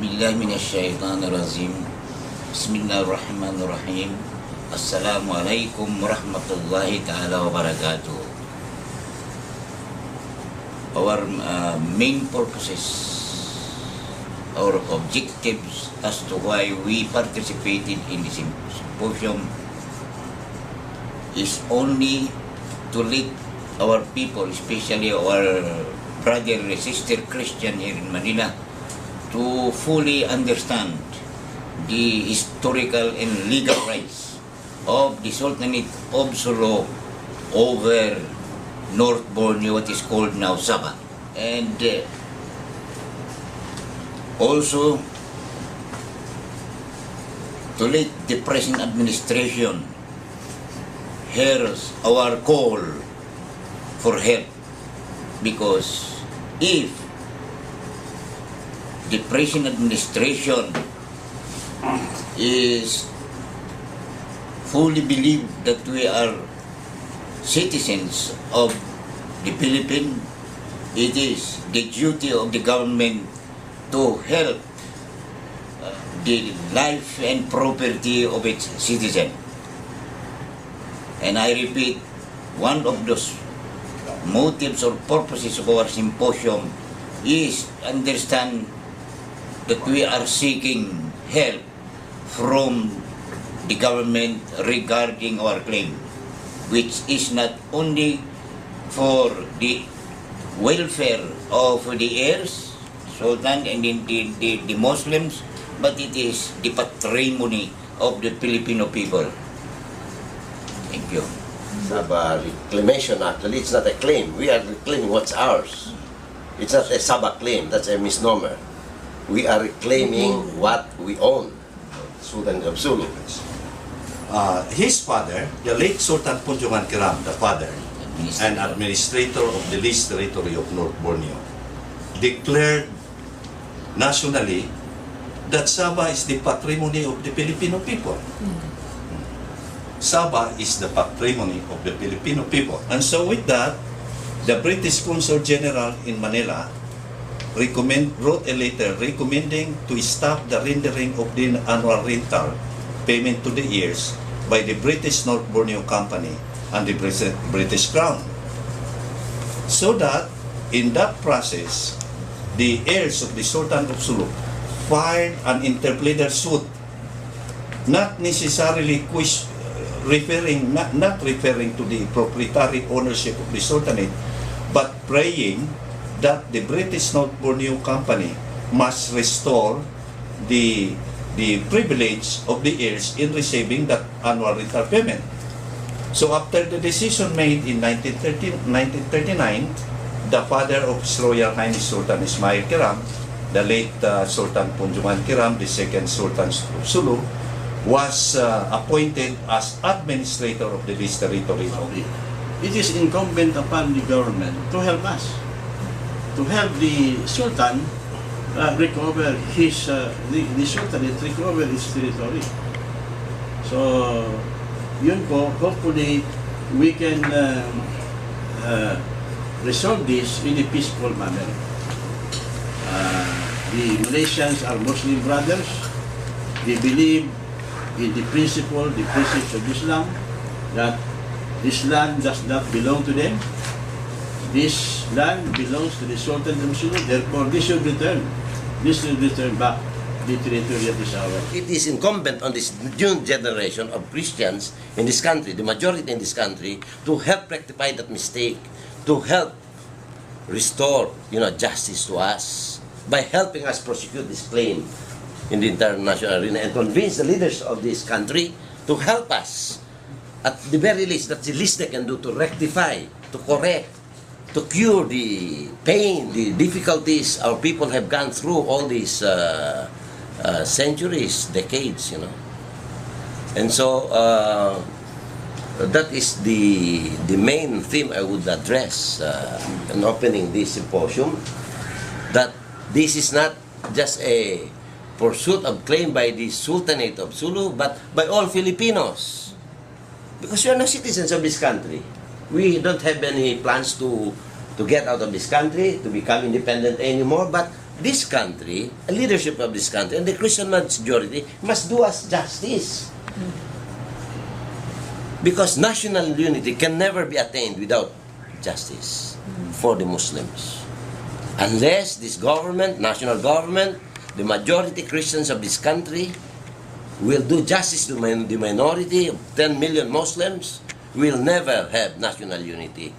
billahi minasyaitonirrajim. Bismillahirrahmanirrahim. Assalamualaikum warahmatullahi ta'ala wabarakatuh. Our main purposes, our objectives as to why we participated in this symposium is only to lead our people, especially our brother and sister Christian here in Manila, to fully understand the historical and legal rights of the Sultanate of Sulu over North Borneo, what is called now Sabah. And also to let the present administration hears our call for help, because if the present administration is fully believe that we are citizens of the Philippines, it is the duty of the government to help the life and property of its citizen. And I repeat, one of those motives or purposes of our symposium is understand that we are seeking help from the government regarding our claim, which is not only for the welfare of the heirs, Sultan, and the Muslims, but it is the patrimony of the Filipino people. Thank you. Sabah reclamation, actually, it's not a claim. We are reclaiming what's ours. It's not a Sabah claim. That's a misnomer. We are reclaiming what we own. Sultan of Sulu. His father, the late Sultan Kiram, the father and administrator of the least territory of North Borneo, declared nationally that Sabah is the patrimony of the Filipino people. Sabah is the patrimony of the Filipino people. And so with that, the British Consul General in Manila wrote a letter recommending to stop the rendering of the annual rental payment to the heirs by the British North Borneo Company and the British Crown. So that, in that process, the heirs of the Sultan of Sulu filed an interpleader suit, not necessarily not referring to the proprietary ownership of the Sultanate, but praying that the British North Borneo Company must restore the privilege of the heirs in receiving that annual rental payment. So after the decision made in 1939, the father of His Royal Highness Sultan Ismail Kiram, the late Sultan Kiram, the second Sultan of Sulu, was appointed as administrator of the least territory. It is incumbent upon the government to help us, to help the Sultan recover his, the Sultanate recover his territory. So, yun po, hopefully, we can resolve this in a peaceful manner. The Malaysians are Muslim brothers. They believe in the principle, the principles of Islam, that this land does not belong to them. This land belongs to the Sultan of Sulu, therefore this should return. This should return back the territory of this hour. It is incumbent on this new generation of Christians in this country, the majority in this country, to help rectify that mistake, to help restore, justice to us by helping us prosecute this claim in the international arena and convince the leaders of this country to help us. At the very least, that's the least they can do to rectify, to correct, to cure the pain, the difficulties our people have gone through all these centuries, decades, And so, that is the main theme I would address in opening this symposium, that this is not just a pursuit of claim by the Sultanate of Sulu, but by all Filipinos. Because we are not citizens of this country. We don't have any plans to get out of this country, to become independent anymore, but this country, a leadership of this country, and the Christian majority must do us justice. Because national unity can never be attained without justice for the Muslims. Unless this government, national government, the majority Christians of this country will do justice to the minority of 10 million Muslims, will never have national unity.